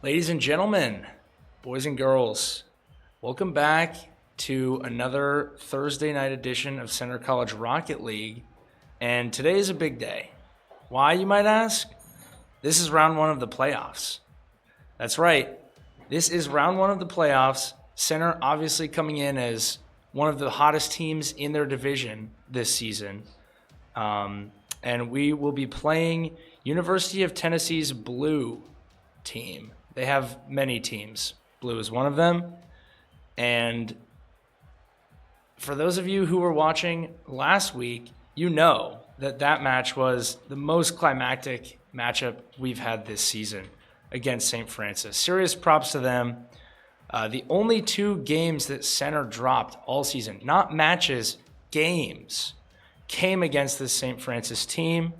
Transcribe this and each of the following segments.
Ladies and gentlemen, boys and girls, welcome back to another Thursday night edition of Center College Rocket League. And today is a big day. Why, you might ask? This is round one of the playoffs. That's right. This is round one of the playoffs. Center obviously coming in as one of the hottest teams in their division this season. And we will be playing University of Tennessee's Blue team. They have many teams. Blue is one of them. And for those of you who were watching last week, you know that match was the most climactic matchup we've had this season against St. Francis. Serious props to them. The only two games that Center dropped all season, not matches, games, came against this St. Francis team.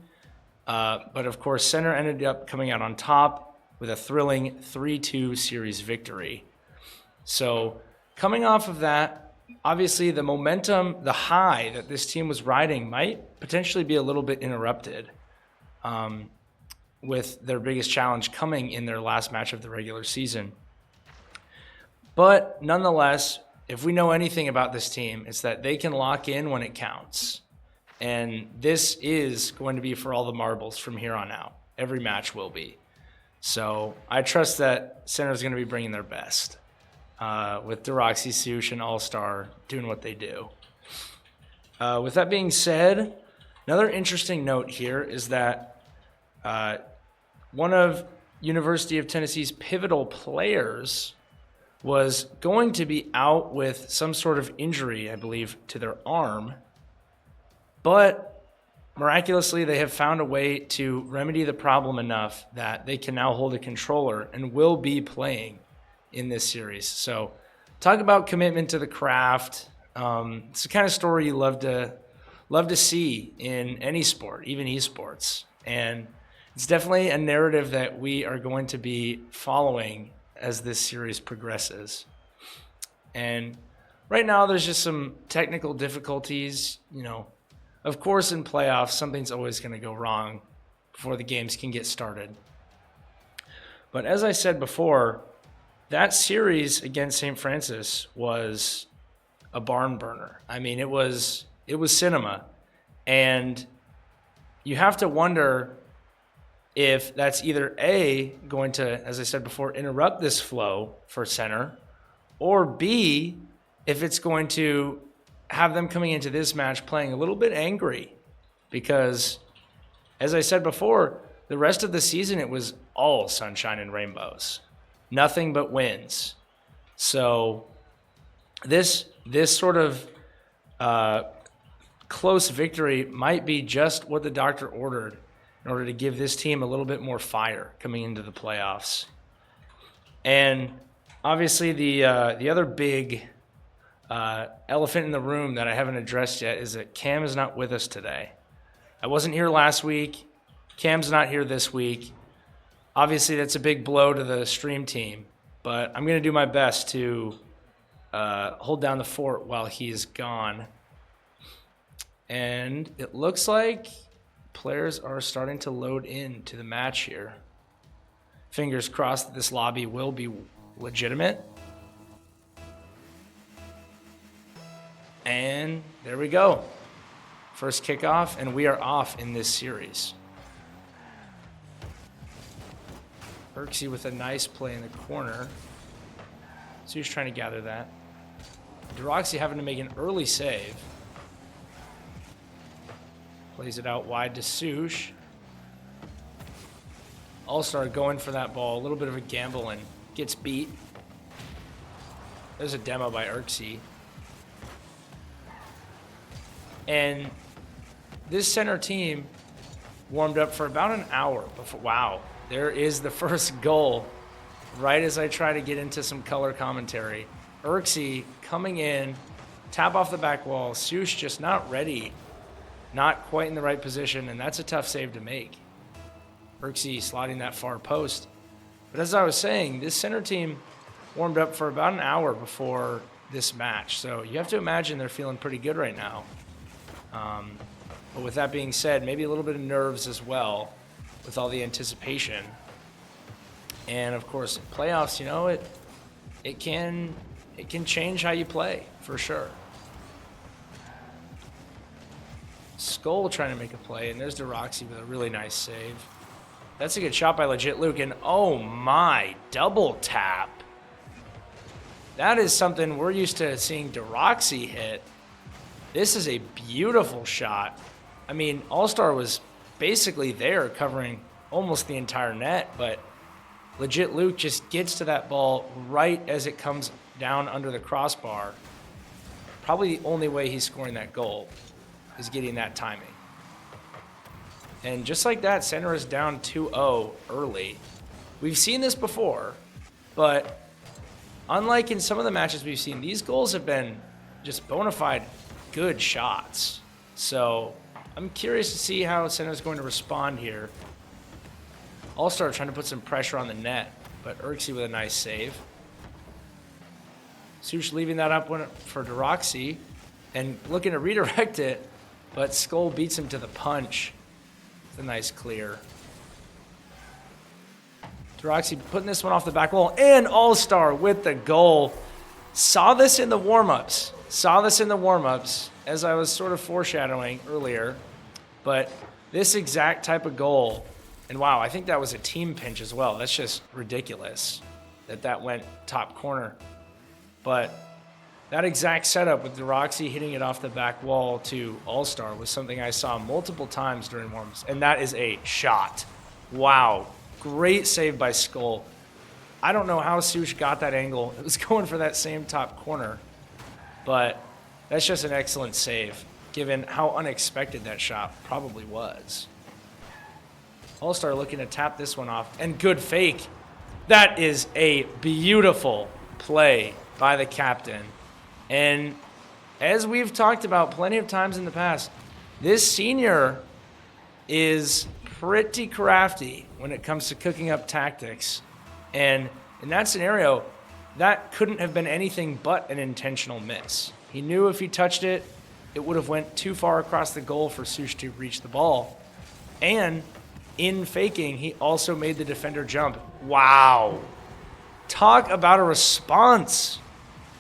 But of course, Center ended up coming out on top with a thrilling 3-2 series victory. So coming off of that, obviously the momentum, the high that this team was riding might potentially be a little bit interrupted with their biggest challenge coming in their last match of the regular season. But nonetheless, if we know anything about this team, it's that they can lock in when it counts. And this is going to be for all the marbles from here on out. Every match will be. So I trust that Center is going to be bringing their best with Deroxy, Sush, and All-Star doing what they do. With that being said, another interesting note here is that one of University of Tennessee's pivotal players was going to be out with some sort of injury, I believe, to their arm. But miraculously, they have found a way to remedy the problem enough that they can now hold a controller and will be playing in this series. So talk about commitment to the craft. It's the kind of story you love to see in any sport, even esports. And it's definitely a narrative that we are going to be following as this series progresses. And right now, there's just some technical difficulties, Of course, in playoffs, something's always going to go wrong before the games can get started. But as I said before, that series against St. Francis was a barn burner. I mean, it was cinema. And you have to wonder if that's either A, going to, as I said before, interrupt this flow for Center, or B, if it's going to have them coming into this match playing a little bit angry, because as I said before, the rest of the season, it was all sunshine and rainbows, nothing but wins. So this sort of close victory might be just what the doctor ordered in order to give this team a little bit more fire coming into the playoffs. And obviously the other big elephant in the room that I haven't addressed yet is that Cam is not with us today. I wasn't here last week. Cam's not here this week. Obviously, that's a big blow to the stream team, but I'm going to do my best to hold down the fort while he is gone. And it looks like players are starting to load into the match here. Fingers crossed that this lobby will be legitimate. And there we go. First kickoff, and we are off in this series. Urksy with a nice play in the corner. So he's trying to gather that. Deroxy having to make an early save. Plays it out wide to Sush. All-Star going for that ball. A little bit of a gamble and gets beat. There's a demo by Urksy. And this Center team warmed up for about an hour before. Wow, there is the first goal right as I try to get into some color commentary. Urksy coming in, tap off the back wall. Sush just not ready, not quite in the right position, and that's a tough save to make. Urksy sliding that far post. But as I was saying, this Center team warmed up for about an hour before this match. So you have to imagine they're feeling pretty good right now. But with that being said, maybe a little bit of nerves as well with all the anticipation. And of course, in playoffs, you know, it can change how you play for sure. Skull trying to make a play, and there's DeRoxy with a really nice save. That's a good shot by Legit Luke, and oh my, double tap. That is something we're used to seeing DeRoxy hit. This is a beautiful shot. I mean, All-Star was basically there covering almost the entire net, but Legit Luke just gets to that ball right as it comes down under the crossbar. Probably the only way he's scoring that goal is getting that timing. And just like that, center is down 2-0 early. We've seen this before, but unlike in some of the matches we've seen, these goals have been just bona fide good shots. So I'm curious to see how center is going to respond here. All-Star trying to put some pressure on the net, but Urksy with a nice save. Sush leaving that up for DeRoxy and looking to redirect it, but Skull beats him to the punch. It's a nice clear. DeRoxy putting this one off the back wall, and All-Star with the goal. Saw this in the warm-ups. As I was sort of foreshadowing earlier. But this exact type of goal, and wow, I think that was a team pinch as well. That's just ridiculous that went top corner. But that exact setup with DeRoxy hitting it off the back wall to All-Star was something I saw multiple times during warm-ups, and that is a shot. Wow, great save by Skull. I don't know how Sush got that angle. It was going for that same top corner, but that's just an excellent save, given how unexpected that shot probably was. All-Star looking to tap this one off, and good fake. That is a beautiful play by the captain. And as we've talked about plenty of times in the past, this senior is pretty crafty when it comes to cooking up tactics. And in that scenario, that couldn't have been anything but an intentional miss. He knew if he touched it, it would have went too far across the goal for Sush to reach the ball. And in faking, he also made the defender jump. Wow. Talk about a response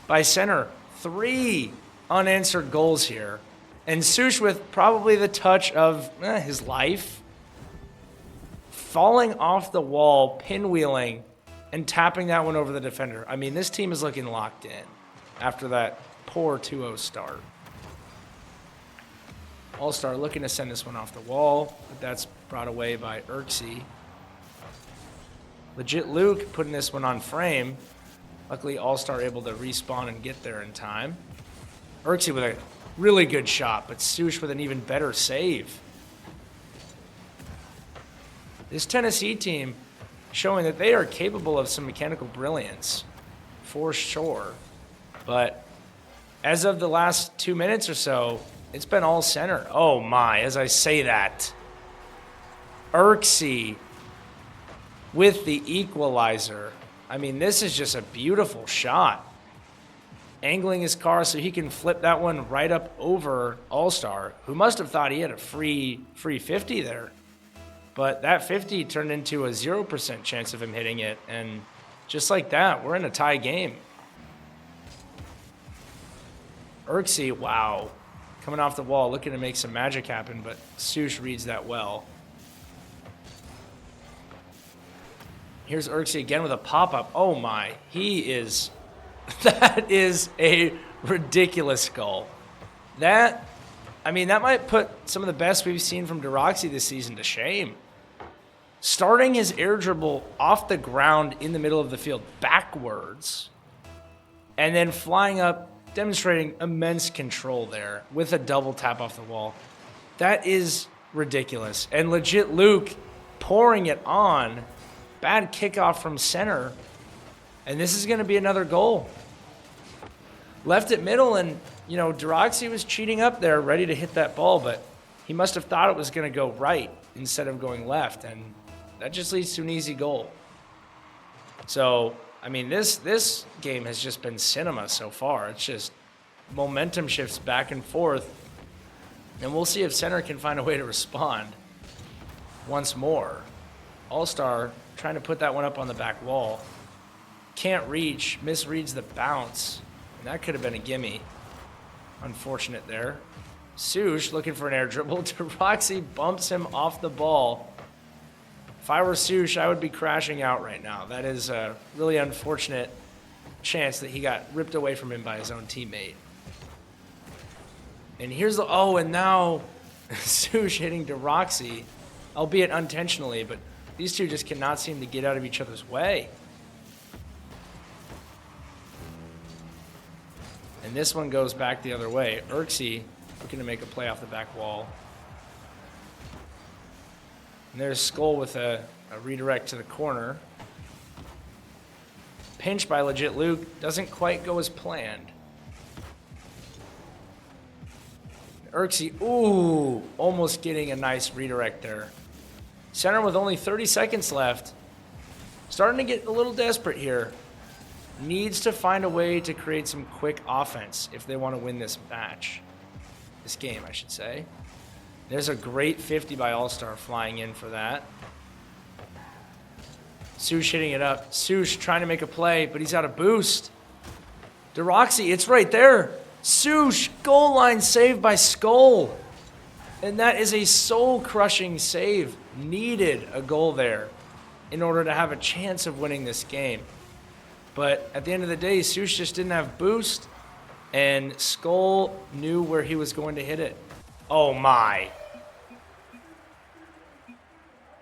by center. 3 unanswered goals here. And Sush with probably the touch of his life. Falling off the wall, pinwheeling, and tapping that one over the defender. I mean, this team is looking locked in after that poor 2-0 start. All-Star looking to send this one off the wall, but that's brought away by Urksy. Legit Luke putting this one on frame. Luckily, All-Star able to respawn and get there in time. Urksy with a really good shot, but Sush with an even better save. This Tennessee team showing that they are capable of some mechanical brilliance, for sure. But as of the last 2 minutes or so, it's been all center. Oh my, as I say that. Urksy with the equalizer. I mean, this is just a beautiful shot. Angling his car so he can flip that one right up over All-Star, who must have thought he had a free 50 there. But that 50 turned into a 0% chance of him hitting it. And just like that, we're in a tie game. Urksy, wow. Coming off the wall, looking to make some magic happen, but Sush reads that well. Here's Urksy again with a pop-up. Oh my, that is a ridiculous goal. That might put some of the best we've seen from DeRoxy this season to shame. Starting his air dribble off the ground in the middle of the field backwards, and then flying up, demonstrating immense control there with a double tap off the wall. That is ridiculous. And Legit Luke pouring it on. Bad kickoff from center. And this is going to be another goal. Left it middle, and, DeRoxy was cheating up there, ready to hit that ball, but he must have thought it was going to go right instead of going left, and that just leads to an easy goal. So, I mean, this game has just been cinema so far. It's just momentum shifts back and forth, and we'll see if center can find a way to respond once more. All-Star trying to put that one up on the back wall. Can't reach, misreads the bounce. And that could have been a gimme. Unfortunate there. Sush looking for an air dribble. Roxy bumps him off the ball. If I were Sush, I would be crashing out right now. That is a really unfortunate chance that he got ripped away from him by his own teammate. And here's the, oh, and now Sush hitting to Roxy, albeit unintentionally, but these two just cannot seem to get out of each other's way. And this one goes back the other way. Urksy looking to make a play off the back wall. And there's Skull with a redirect to the corner. Pinch by Legit Luke. Doesn't quite go as planned. Urksy, ooh, almost getting a nice redirect there. Center with only 30 seconds left. Starting to get a little desperate here. Needs to find a way to create some quick offense if they want to win this match. This game, I should say. There's a great 50 by All-Star flying in for that. Sush hitting it up. Sush trying to make a play, but he's out of boost. Deroxy, it's right there. Sush, goal line save by Skull. And that is a soul-crushing save. Needed a goal there in order to have a chance of winning this game. But at the end of the day, Sush just didn't have boost, and Skull knew where he was going to hit it. Oh my.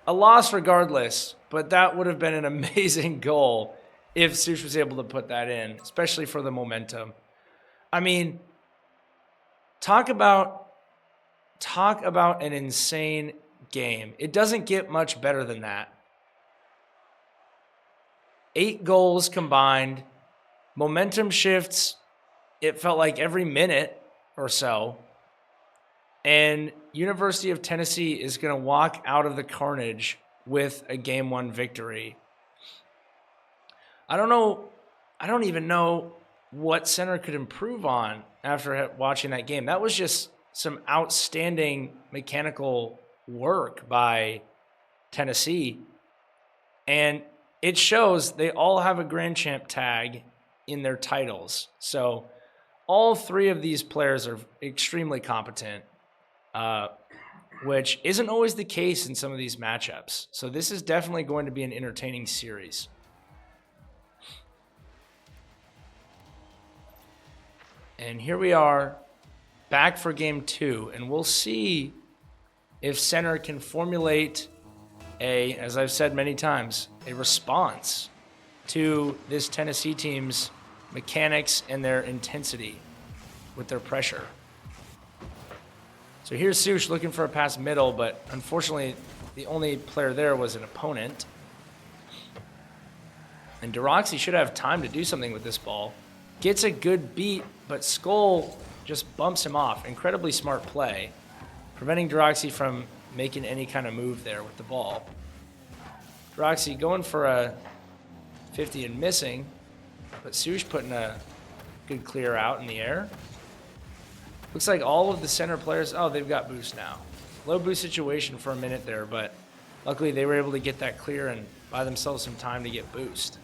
A loss regardless, but that would have been an amazing goal if Sush was able to put that in, especially for the momentum. I mean, talk about an insane game. It doesn't get much better than that. 8 goals combined, momentum shifts, it felt like every minute or so, and University of Tennessee is going to walk out of the carnage with a Game 1 victory. I don't even know what Center could improve on after watching that game. That was just some outstanding mechanical work by Tennessee, and it shows they all have a Grand Champ tag in their titles. So all 3 of these players are extremely competent, which isn't always the case in some of these matchups. So this is definitely going to be an entertaining series. And here we are back for game 2, and we'll see if Center can formulate as I've said many times, a response to this Tennessee team's mechanics and their intensity with their pressure. So here's Sush looking for a pass middle, but unfortunately the only player there was an opponent. And Deroxy should have time to do something with this ball. Gets a good beat, but Skull just bumps him off. Incredibly smart play, preventing Deroxy from making any kind of move there with the ball. Deroxy going for a 50 and missing, but Sush putting a good clear out in the air. Looks like all of the Center players, oh, they've got boost now. Low boost situation for a minute there, but luckily they were able to get that clear and buy themselves some time to get boost.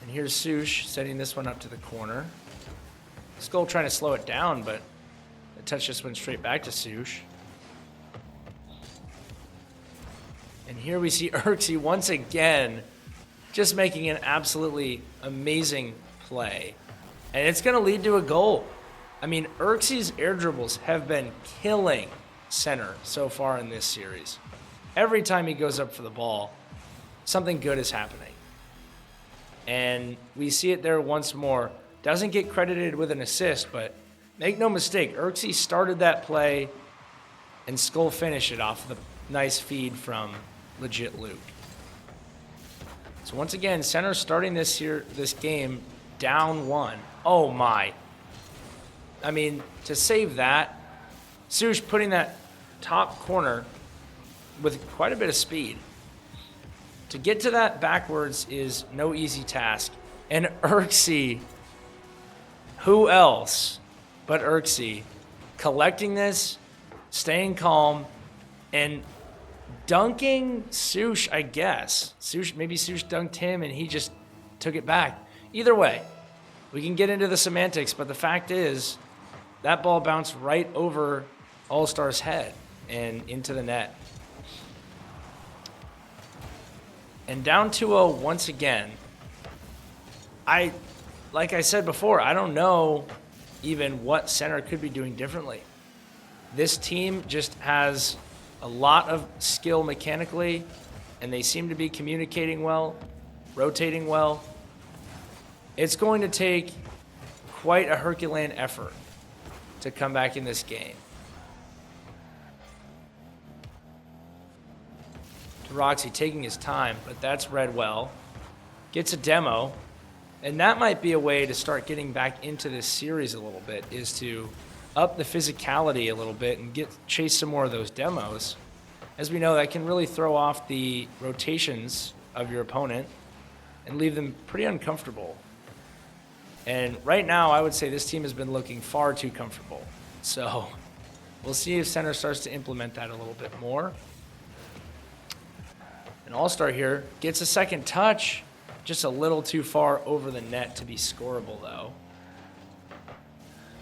And here's Sush setting this one up to the corner. Skull trying to slow it down, but the touch just went straight back to Sush. And here we see Urksy once again just making an absolutely amazing play. And it's going to lead to a goal. I mean, Urksy's air dribbles have been killing Center so far in this series. Every time he goes up for the ball, something good is happening. And we see it there once more. Doesn't get credited with an assist, but make no mistake, Urksy started that play and Skull finished it off the nice feed from Legit Luke. So once again, Center starting this game down 1. Oh my. I mean, to save that, Sush putting that top corner with quite a bit of speed. To get to that backwards is no easy task. And Urksy, who else but Urksy, collecting this, staying calm, and dunking Sush, I guess. Maybe Sush dunked him and he just took it back. Either way, we can get into the semantics, but the fact is that ball bounced right over All-Star's head and into the net. And down 2-0 once again. Like I said before, I don't know even what center could be doing differently. This team just has a lot of skill mechanically, and they seem to be communicating well, rotating well. It's going to take quite a Herculean effort to come back in this game. Roxy taking his time, but that's read well. Gets a demo, and that might be a way to start getting back into this series a little bit, is to up the physicality a little bit and chase some more of those demos. As we know, that can really throw off the rotations of your opponent and leave them pretty uncomfortable. And right now, I would say this team has been looking far too comfortable. So we'll see if center starts to implement that a little bit more. An All-Star here gets a second touch, just a little too far over the net to be scoreable, though.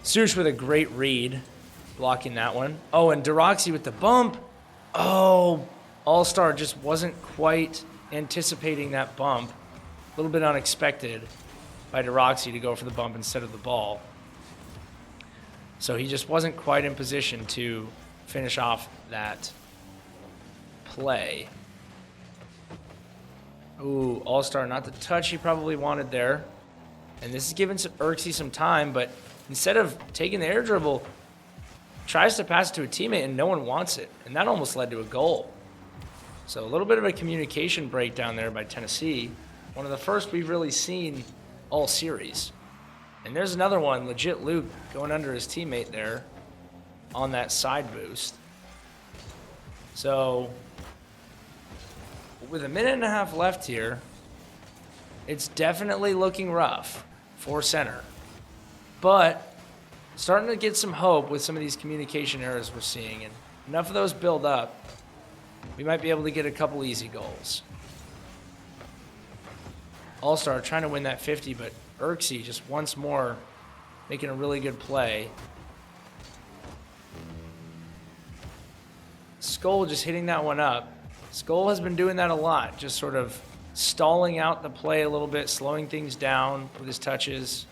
Sush with a great read, blocking that one. Oh, and Deroxy with the bump. Oh, All-Star just wasn't quite anticipating that bump. A little bit unexpected by Deroxy to go for the bump instead of the ball. So he just wasn't quite in position to finish off that play. Ooh, All-Star, not the touch he probably wanted there. And this is giving Urksy some time, but instead of taking the air dribble, tries to pass it to a teammate and no one wants it. And that almost led to a goal. So a little bit of a communication breakdown there by Tennessee. One of the first we've really seen all series. And there's another one, legit Luke going under his teammate there on that side boost. So with a minute and a half left here, it's definitely looking rough for center. But starting to get some hope with some of these communication errors we're seeing. And enough of those build up, we might be able to get a couple easy goals. All-Star trying to win that 50, but Urksy just once more making a really good play. Skull just hitting that one up. Skull has been doing that a lot, just sort of stalling out the play a little bit, slowing things down with his touches.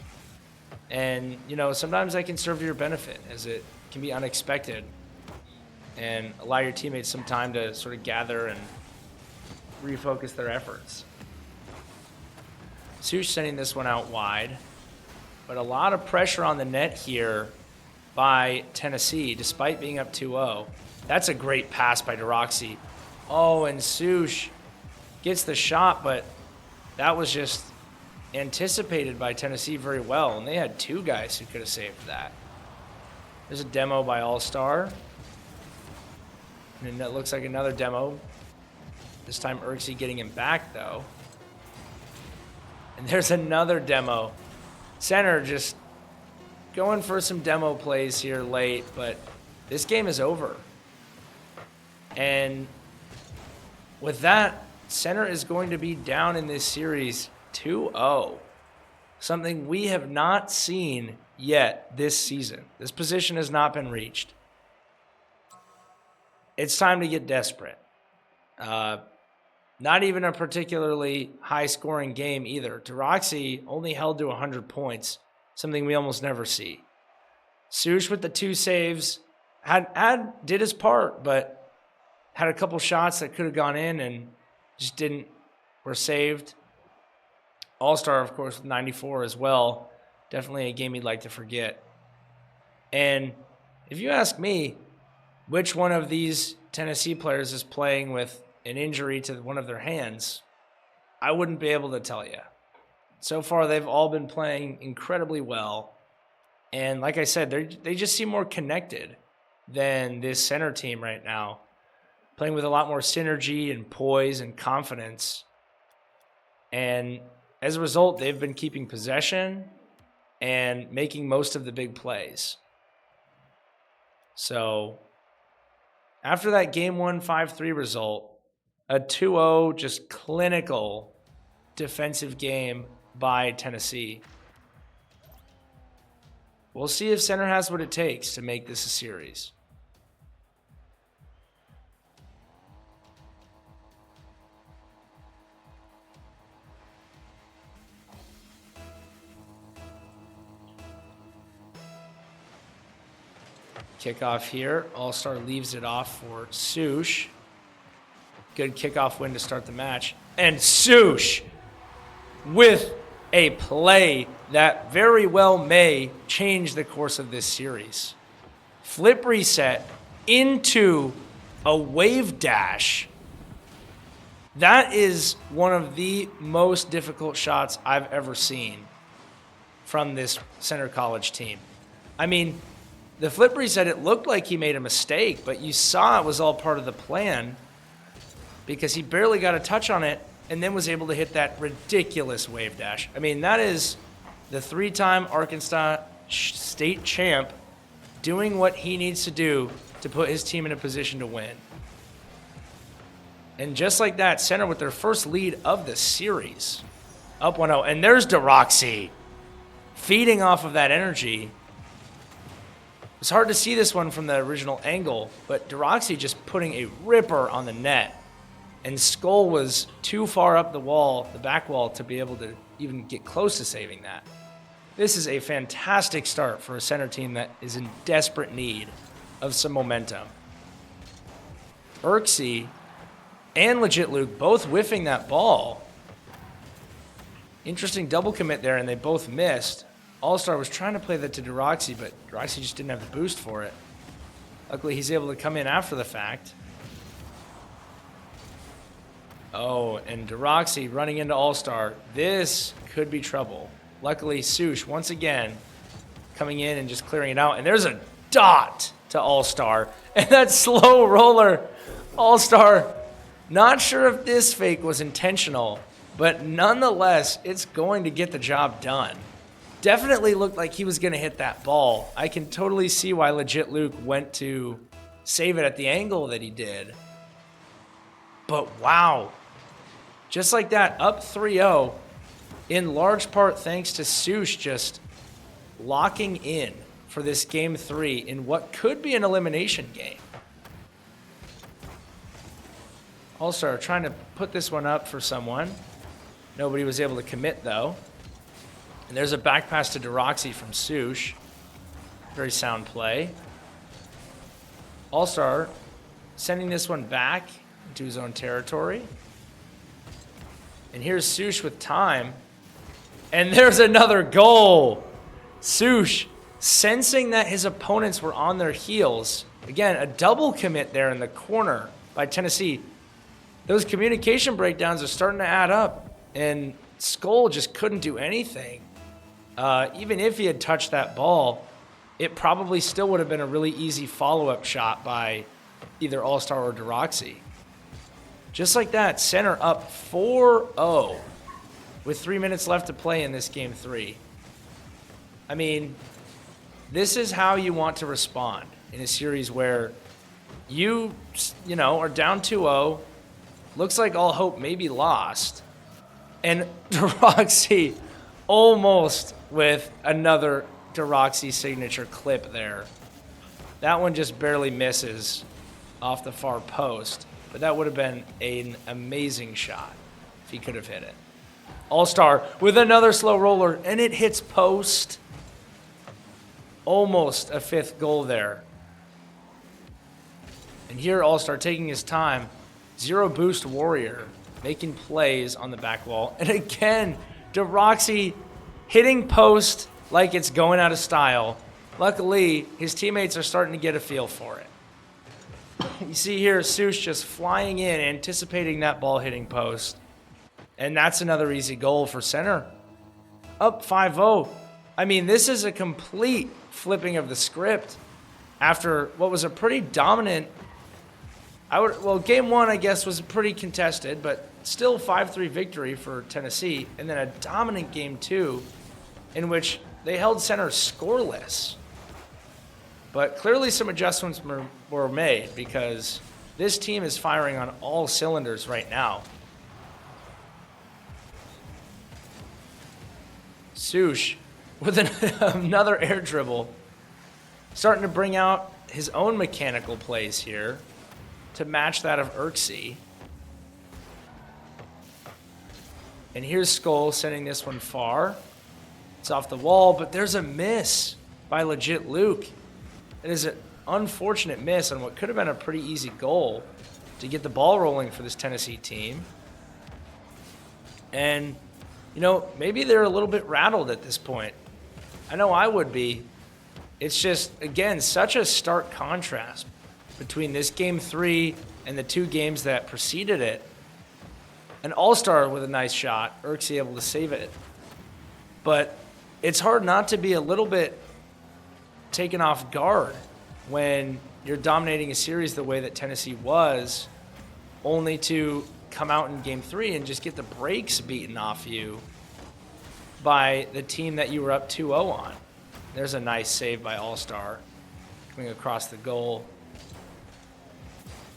And, you know, sometimes that can serve your benefit, as it can be unexpected and allow your teammates some time to sort of gather and refocus their efforts. Sush sending this one out wide, but a lot of pressure on the net here by Tennessee, despite being up 2-0. That's a great pass by Deroxy. Oh, and Sush gets the shot, but that was just anticipated by Tennessee very well, and they had two guys who could have saved that. There's a demo by All-Star, and it looks like another demo. This time Urksy getting him back, though. And there's another demo. Center just going for some demo plays here late, but this game is over. And with that, center is going to be down in this series 2-0. Something we have not seen yet this season. This position has not been reached. It's time to get desperate. Not even a particularly high-scoring game either. Deroxy only held to 100 points, something we almost never see. Sush with the 2 saves did his part, but had a couple shots that could have gone in and just were saved. All-Star, of course, with 94 as well. Definitely a game you'd like to forget. And if you ask me, which one of these Tennessee players is playing with an injury to one of their hands, I wouldn't be able to tell you. So far, they've all been playing incredibly well. And like I said, they just seem more connected than this center team right now, playing with a lot more synergy and poise and confidence. And as a result, they've been keeping possession and making most of the big plays. So After that game 1 5-3 result, a 2-0 just clinical defensive game by Tennessee. We'll see if center has what it takes to make this a series. Kickoff here. All-Star leaves it off for Sush. Good kickoff win to start the match. And Sush with a play that very well may change the course of this series. Flip reset into a wave dash. That is one of the most difficult shots I've ever seen from this Center College team. I mean, the flip reset, it looked like he made a mistake, but you saw it was all part of the plan because he barely got a touch on it and then was able to hit that ridiculous wave dash. I mean, that is the 3-time Arkansas state champ doing what he needs to do to put his team in a position to win. And just like that, Center with their first lead of the series, up 1-0. And there's DeRoxy feeding off of that energy. It's hard to see this one from the original angle, but DeRoxy just putting a ripper on the net. And Skull was too far up the wall, the back wall, to be able to even get close to saving that. This is a fantastic start for a center team that is in desperate need of some momentum. Erksey and Legit Luke both whiffing that ball. Interesting double commit there, and they both missed. All-Star was trying to play that to DeRoxy, but DeRoxy just didn't have the boost for it. Luckily, he's able to come in after the fact. Oh, and DeRoxy running into All-Star. This could be trouble. Luckily, Sush, once again, coming in and just clearing it out. And there's a dot to All-Star. And that slow roller, All-Star, not sure if this fake was intentional, but nonetheless, it's going to get the job done. Definitely looked like he was going to hit that ball. I can totally see why Legit Luke went to save it at the angle that he did. But wow. Just like that, up 3-0, in large part thanks to Sush just locking in for this game 3 in what could be an elimination game. All-Star trying to put this one up for someone. Nobody was able to commit, though. And there's a back pass to DeRoxy from Sush. Very sound play. All-Star sending this one back into his own territory. And here's Sush with time. And there's another goal. Sush sensing that his opponents were on their heels. Again, a double commit there in the corner by Tennessee. Those communication breakdowns are starting to add up. And Skull just couldn't do anything. Even if he had touched that ball, it probably still would have been a really easy follow-up shot by either All-Star or DeRoxy. Just like that, Center up 4-0 with 3 minutes left to play in this game 3. I mean, this is how you want to respond in a series where you are down 2-0, looks like all hope may be lost, and DeRoxy almost with another DeRoxy signature clip there. That one just barely misses off the far post, but that would have been an amazing shot if he could have hit it. All-Star with another slow roller, and it hits post. Almost a 5th goal there. And here All-Star taking his time. Zero boost warrior making plays on the back wall. And again, DeRoxy hitting post like it's going out of style. Luckily, his teammates are starting to get a feel for it. You see here, Sush just flying in, anticipating that ball hitting post. And that's another easy goal for Center. Up 5-0. I mean, this is a complete flipping of the script after what was a pretty dominant, game 1, I guess, was pretty contested, but still 5-3 victory for Tennessee. And then a dominant game 2 in which they held Center scoreless. But clearly some adjustments were made because this team is firing on all cylinders right now. Sush with another air dribble, starting to bring out his own mechanical plays here to match that of NECC. And here's Skull sending this one far. It's off the wall, but there's a miss by legit Luke. It is an unfortunate miss on what could have been a pretty easy goal to get the ball rolling for this Tennessee team. And, you know, maybe they're a little bit rattled at this point. I know I would be. It's just, again, such a stark contrast between this game 3 and the 2 games that preceded it. An all-star with a nice shot, NECC able to save it. But it's hard not to be a little bit taken off guard when you're dominating a series the way that Tennessee was, only to come out in game 3 and just get the brakes beaten off you by the team that you were up 2-0 on. There's a nice save by All-Star coming across the goal.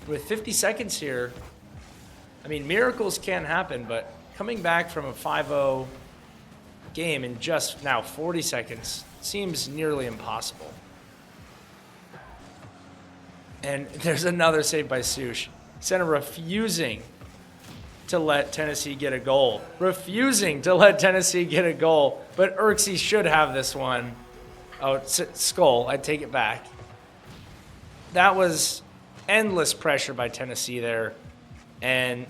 With 50 seconds here, I mean, miracles can happen, but coming back from a 5-0 game in just now 40 seconds seems nearly impossible. And there's another save by Sush. Center refusing to let Tennessee get a goal. Refusing to let Tennessee get a goal. But NECC should have this one. Oh, Skull, I take it back. That was endless pressure by Tennessee there. And,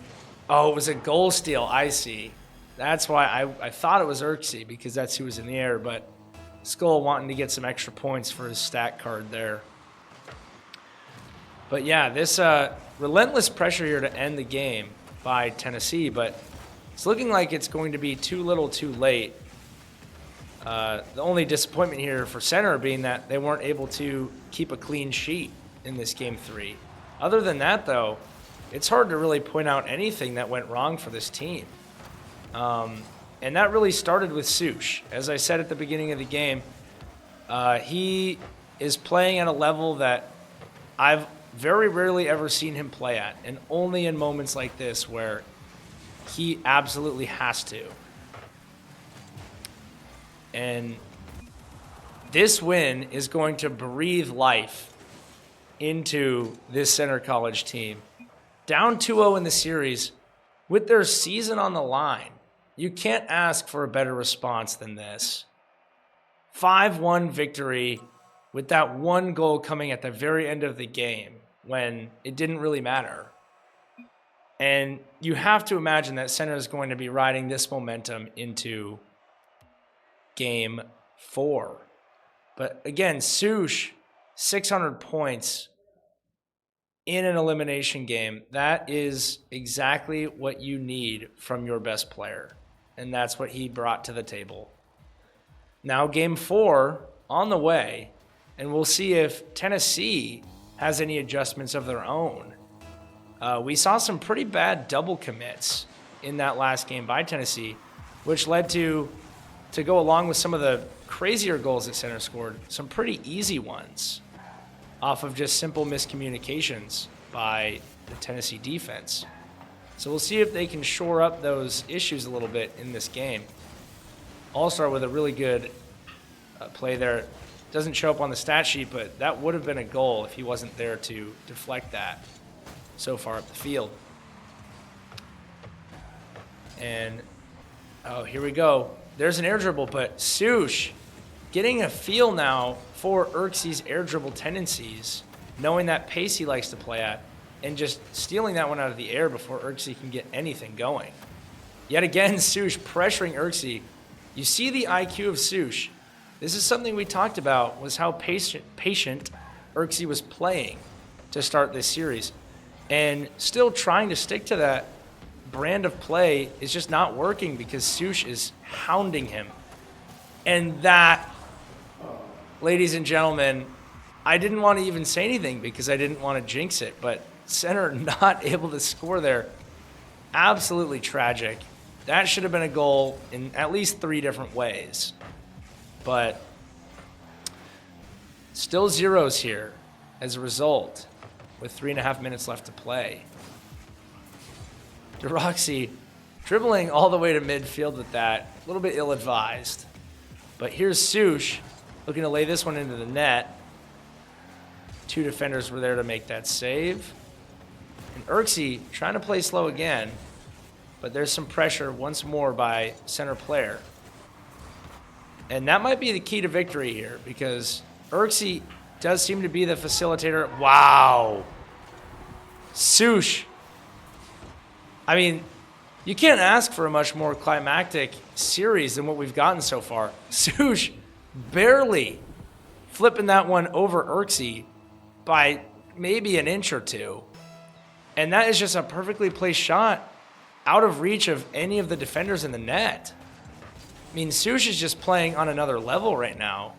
oh, it was a goal steal, I see. That's why I thought it was NECC, because that's who was in the air. But Skull wanting to get some extra points for his stat card there. But yeah, this relentless pressure here to end the game by Tennessee, but it's looking like it's going to be too little too late. The only disappointment here for Center being that they weren't able to keep a clean sheet in this game 3. Other than that, though, it's hard to really point out anything that went wrong for this team. And that really started with Sush. As I said at the beginning of the game, he is playing at a level that I've very rarely ever seen him play at, and only in moments like this where he absolutely has to. And this win is going to breathe life into this Center College team. Down 2-0 in the series with their season on the line. You can't ask for a better response than this. 5-1 victory with that one goal coming at the very end of the game when it didn't really matter. And you have to imagine that Center is going to be riding this momentum into game 4. But again, Sush, 600 points in an elimination game. That is exactly what you need from your best player. And that's what he brought to the table. Now game 4 on the way, and we'll see if Tennessee has any adjustments of their own. We saw some pretty bad double commits in that last game by Tennessee, which led to go along with some of the crazier goals that Center scored, some pretty easy ones off of just simple miscommunications by the Tennessee defense. So we'll see if they can shore up those issues a little bit in this game. All-Star with a really good play there. Doesn't show up on the stat sheet, but that would have been a goal if he wasn't there to deflect that so far up the field. And, oh, here we go. There's an air dribble, but Sush getting a feel now for NECC's air dribble tendencies, knowing that pace he likes to play at, and just stealing that one out of the air before NECC can get anything going. Yet again, Sush pressuring NECC. You see the IQ of Sush. This is something we talked about, was how patient NECC was playing to start this series. And still trying to stick to that brand of play is just not working because Sush is hounding him. And that, ladies and gentlemen, I didn't want to even say anything because I didn't want to jinx it, but Center not able to score there. Absolutely tragic. That should have been a goal in at least 3 different ways. But Still zeros here as a result, with 3.5 minutes left to play. Deroxy dribbling all the way to midfield with that, a little bit ill-advised. But here's Sush looking to lay this one into the net. 2 defenders were there to make that save. And Urksy trying to play slow again, but there's some pressure once more by center player. And that might be the key to victory here, because Urksy does seem to be the facilitator. Wow. Sush. I mean, you can't ask for a much more climactic series than what we've gotten so far. Sush barely flipping that one over Urksy by maybe an inch or two. And that is just a perfectly placed shot out of reach of any of the defenders in the net. I mean, Sush is just playing on another level right now.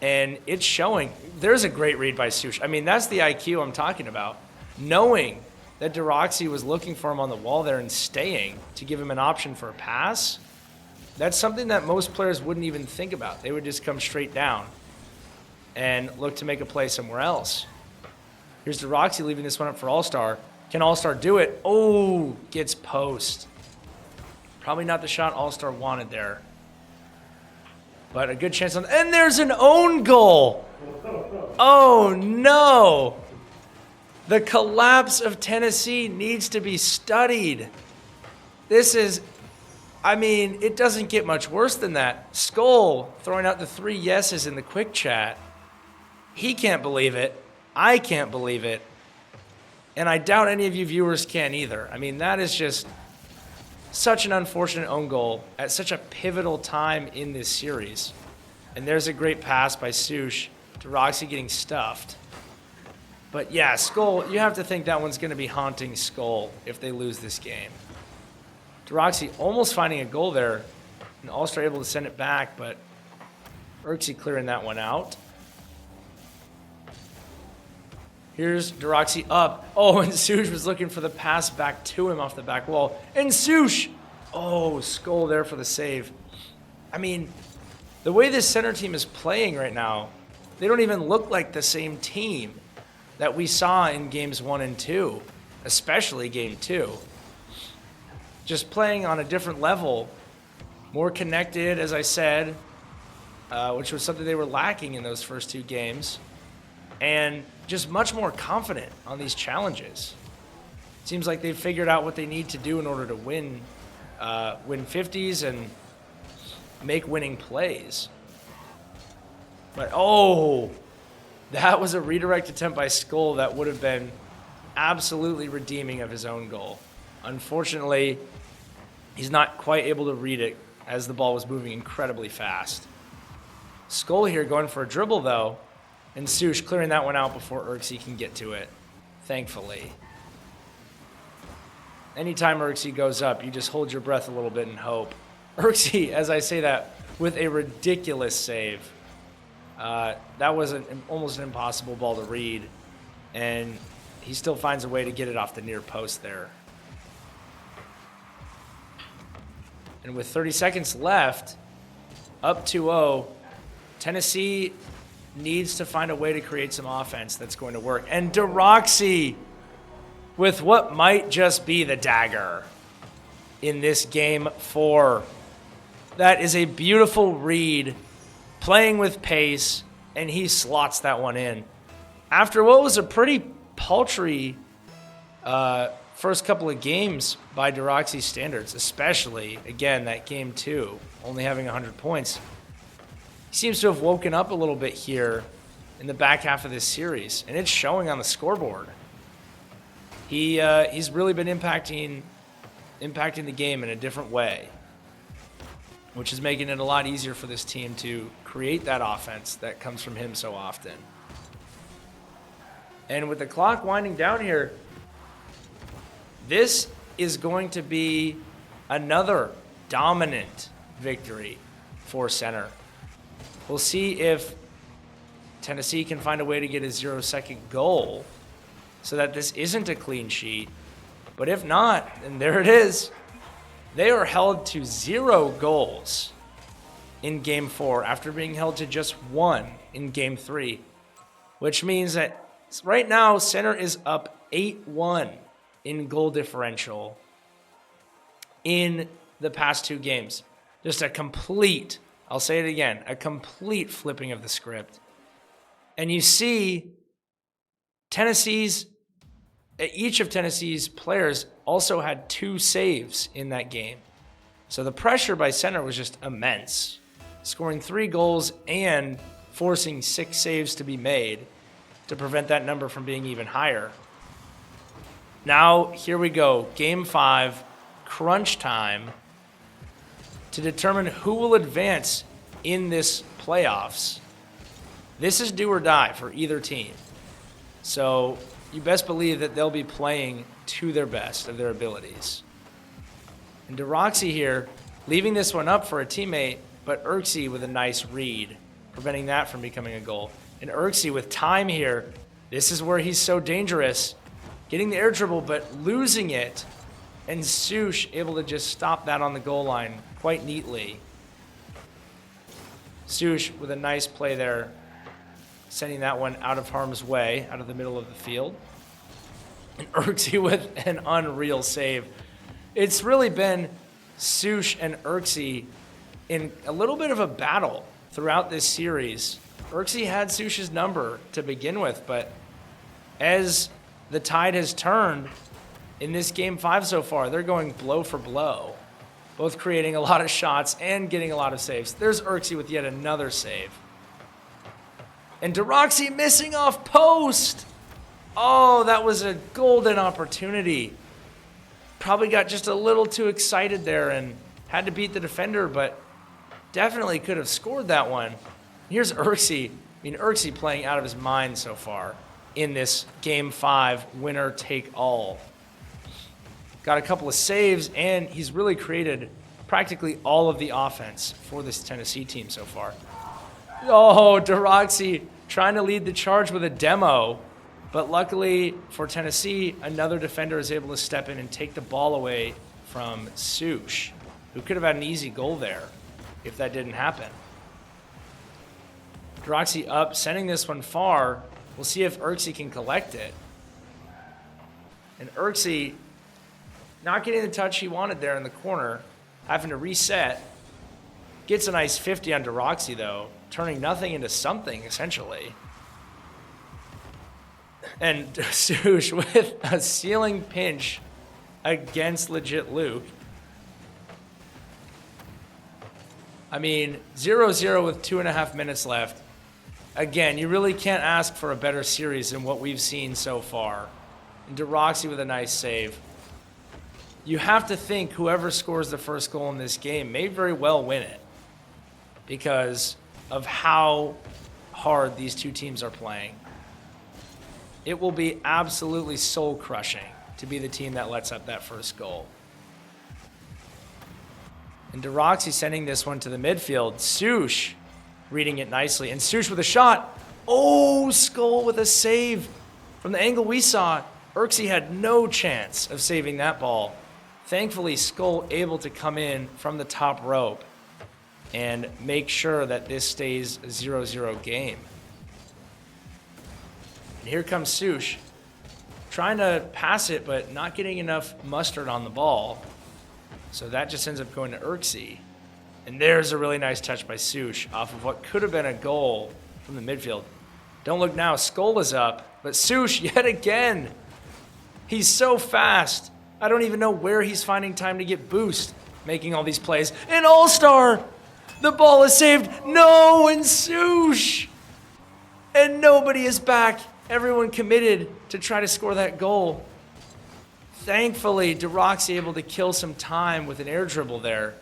And it's showing. There's a great read by Sush. I mean, that's the IQ I'm talking about. Knowing that Deroxy was looking for him on the wall there and staying to give him an option for a pass, that's something that most players wouldn't even think about. They would just come straight down and look to make a play somewhere else. Here's Deroxy leaving this one up for All-Star. Can All-Star do it? Oh, gets post. Probably not the shot All-Star wanted there. But a good chance on, and there's an own goal. Oh no. The collapse of Tennessee needs to be studied. This is, I mean, it doesn't get much worse than that. Skull throwing out the 3 yeses in the quick chat. He can't believe it. I can't believe it. And I doubt any of you viewers can either. I mean, that is just such an unfortunate own goal at such a pivotal time in this series. And there's a great pass by Sush. Deroxy getting stuffed. But yeah, Skull, you have to think that one's going to be haunting Skull if they lose this game. Deroxy almost finding a goal there, and All-Star able to send it back, but Urksy clearing that one out. Here's Deroxy up. Oh, and Sush was looking for the pass back to him off the back wall. And Sush! Oh, Skull there for the save. I mean, the way this center team is playing right now, they don't even look like the same team that we saw in games 1 and 2, especially game 2. Just playing on a different level, more connected, as I said, which was something they were lacking in those first 2 games, and just much more confident on these challenges. Seems like they've figured out what they need to do in order to win 50s and make winning plays. But oh, that was a redirect attempt by Skull that would have been absolutely redeeming of his own goal. Unfortunately, he's not quite able to read it as the ball was moving incredibly fast. Skull here going for a dribble though, and Sush clearing that one out before Urksy can get to it, thankfully. Anytime Urksy goes up, you just hold your breath a little bit and hope. Urksy, as I say that, with a ridiculous save. That was almost an impossible ball to read, and he still finds a way to get it off the near post there. And with 30 seconds left, up 2-0, Tennessee needs to find a way to create some offense that's going to work. And Deroxy with what might just be the dagger in this game 4. That is a beautiful read, playing with pace, and he slots that one in. After what was a pretty paltry first couple of games by Deroxy's standards, especially, again, that game 2, only having 100 points. He seems to have woken up a little bit here in the back half of this series, and it's showing on the scoreboard. He's really been impacting the game in a different way, which is making it a lot easier for this team to create that offense that comes from him so often. And with the clock winding down here, this is going to be another dominant victory for center. We'll see if Tennessee can find a way to get a 0-second goal so that this isn't a clean sheet. But if not, then there it is. They are held to 0 goals in Game 4 after being held to just 1 in Game 3, which means that right now center is up 8-1 in goal differential in the past 2 games. Just a complete, I'll say it again, a complete flipping of the script. And you see each of Tennessee's players also had 2 saves in that game. So the pressure by center was just immense, scoring 3 goals and forcing 6 saves to be made to prevent that number from being even higher. Now, here we go. Game 5, crunch time to determine who will advance in this playoffs. This is do or die for either team. So you best believe that they'll be playing to their best of their abilities. And DeRoxy here, leaving this one up for a teammate, but Erksey with a nice read, preventing that from becoming a goal. And Erksey with time here, this is where he's so dangerous, getting the air dribble, but losing it. And Sush able to just stop that on the goal line quite neatly. Sush with a nice play there, sending that one out of harm's way, out of the middle of the field. And Erksey with an unreal save. It's really been Sush and Erksey in a little bit of a battle throughout this series. Erksey had Sush's number to begin with, but as the tide has turned in this Game 5 so far, they're going blow for blow, both creating a lot of shots and getting a lot of saves. There's Erksey with yet another save. And DeRoxy missing off post. Oh, that was a golden opportunity. Probably got just a little too excited there and had to beat the defender, but definitely could have scored that one. Here's Erksey. Erksey playing out of his mind so far in this Game 5 winner take all. Got a couple of saves, and he's really created practically all of the offense for this Tennessee team so far. Oh, DeRoxy trying to lead the charge with a demo, but luckily for Tennessee, another defender is able to step in and take the ball away from Sush, who could have had an easy goal there if that didn't happen. DeRoxy up, sending this one far. We'll see if Erksey can collect it. And Erksey not getting the touch he wanted there in the corner, having to reset. Gets a nice 50 on DeRoxy, though, turning nothing into something, essentially. And Sush with a ceiling pinch against legit Luke. 0-0 with 2.5 minutes left. Again, you really can't ask for a better series than what we've seen so far. And DeRoxy with a nice save. You have to think whoever scores the first goal in this game may very well win it because of how hard these two teams are playing. It will be absolutely soul-crushing to be the team that lets up that first goal. And DeRoxy sending this one to the midfield. Sush reading it nicely. And Sush with a shot. Oh, Skull with a save. From the angle we saw, Erksey had no chance of saving that ball. Thankfully, Skull able to come in from the top rope and make sure that this stays a 0-0 game. And here comes Sush, trying to pass it, but not getting enough mustard on the ball. So that just ends up going to Erksey. And there's a really nice touch by Sush off of what could have been a goal from the midfield. Don't look now, Skull is up, but Sush yet again. He's so fast. I don't even know where he's finding time to get boost, making all these plays. An all-star! The ball is saved. No, and Sush! And nobody is back. Everyone committed to try to score that goal. Thankfully, DeRoxy able to kill some time with an air dribble there.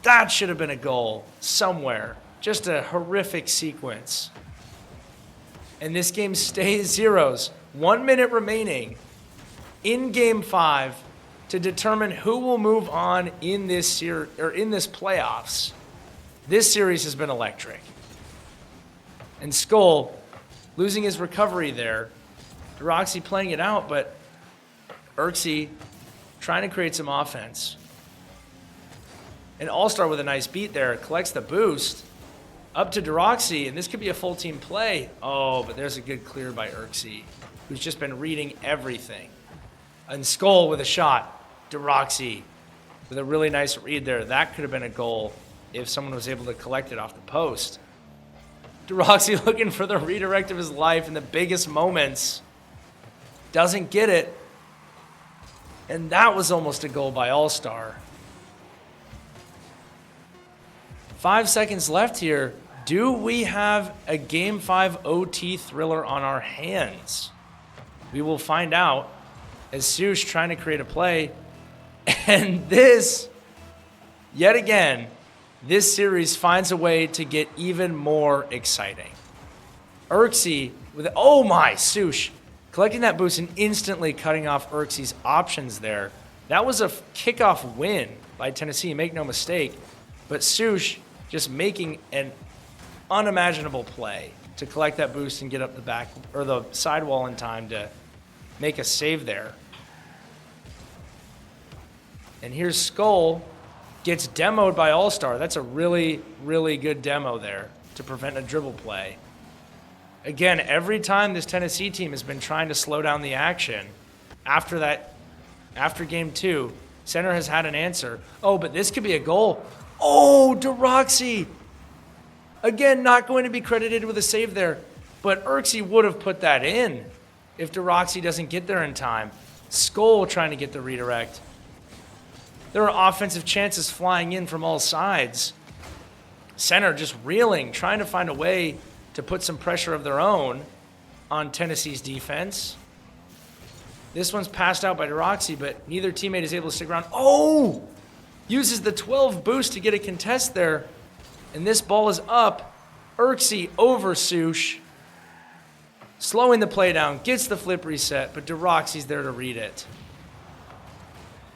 That should have been a goal somewhere. Just a horrific sequence. And this game stays zeros. 1 minute remaining in Game 5 to determine who will move on in this in this playoffs. This series has been electric. And Skull losing his recovery there. DeRoxy playing it out, but Erksey trying to create some offense. And All-Star with a nice beat there, collects the boost. Up to Deroxy, and this could be a full team play. Oh, but there's a good clear by Urxie, who's just been reading everything. And Skull with a shot. Deroxy with a really nice read there. That could have been a goal if someone was able to collect it off the post. Deroxy looking for the redirect of his life in the biggest moments. Doesn't get it. And that was almost a goal by All-Star. 5 seconds left here. Do we have a Game 5 OT thriller on our hands? We will find out as Sush trying to create a play. And this, yet again, this series finds a way to get even more exciting. Urxie with, oh my, Sush collecting that boost and instantly cutting off Urxie's options there. That was a kickoff win by Tennessee, make no mistake. But Sush just making an unimaginable play to collect that boost and get up the back or the sidewall in time to make a save there. And here's Skull, gets demoed by All-Star. That's a really, really good demo there to prevent a dribble play. Again, every time this Tennessee team has been trying to slow down the action, after game 2, center has had an answer. Oh, but this could be a goal. Oh, Deroxy! Again, not going to be credited with a save there, but Urxie would have put that in if Deroxy doesn't get there in time. Skull trying to get the redirect. There are offensive chances flying in from all sides. Center just reeling, trying to find a way to put some pressure of their own on Tennessee's defense. This one's passed out by Deroxy, but neither teammate is able to stick around. Oh! Uses the 12 boost to get a contest there. And this ball is up. Urxie over Sush. Slowing the play down, gets the flip reset, but Deroxy's there to read it.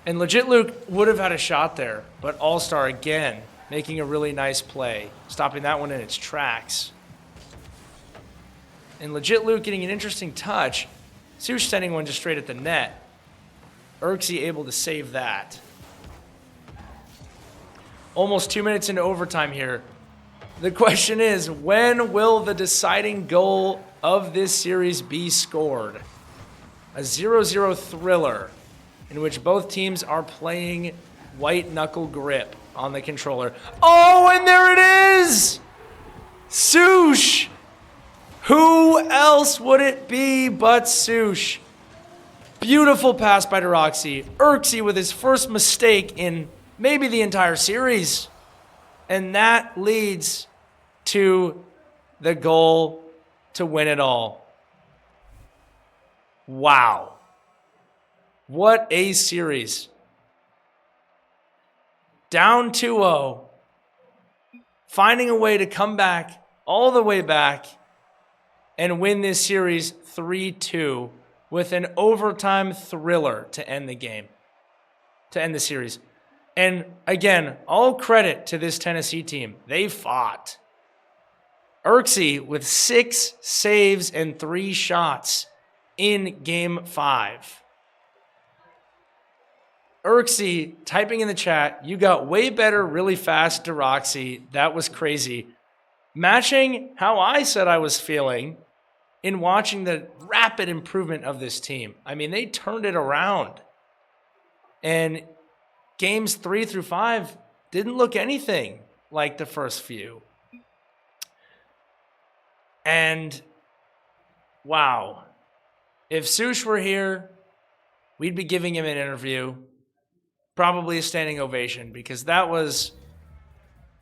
And Legit Luke would have had a shot there, but All-Star again making a really nice play, stopping that one in its tracks. And Legit Luke getting an interesting touch. Sush sending one just straight at the net. Urxie able to save that. Almost 2 minutes into overtime here. The question is, when will the deciding goal of this series be scored? A 0-0 thriller in which both teams are playing white knuckle grip on the controller. Oh, and there it is! Sush! Who else would it be but Sush? Beautiful pass by Deroxy. Urxie with his first mistake in maybe the entire series. And that leads to the goal to win it all. Wow. What a series. Down 2-0. Finding a way to come back, all the way back, and win this series 3-2 with an overtime thriller to end the game, to end the series. And again, all credit to this Tennessee team. They fought. Urxie with 6 saves and 3 shots in Game 5. Urxie typing in the chat, you got way better really fast, Deroxy. That was crazy. Matching how I said I was feeling in watching the rapid improvement of this team. I mean, they turned it around. And games 3 through 5 didn't look anything like the first few. And wow, if Sush were here, we'd be giving him an interview, probably a standing ovation, because that was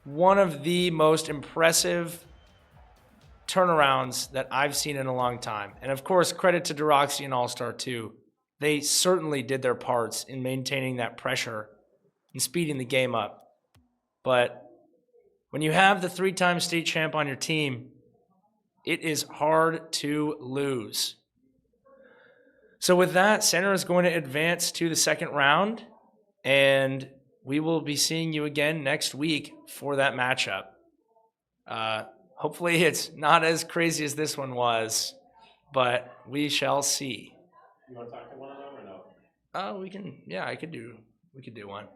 one of the most impressive turnarounds that I've seen in a long time. And of course, credit to Deroxy and All-Star too. They certainly did their parts in maintaining that pressure and speeding the game up. But when you have the 3-time state champ on your team, it is hard to lose. So with that, Center is going to advance to the second round, and we will be seeing you again next week for that matchup. Hopefully it's not as crazy as this one was, but we shall see. You want to talk to one of them or no? We can do one.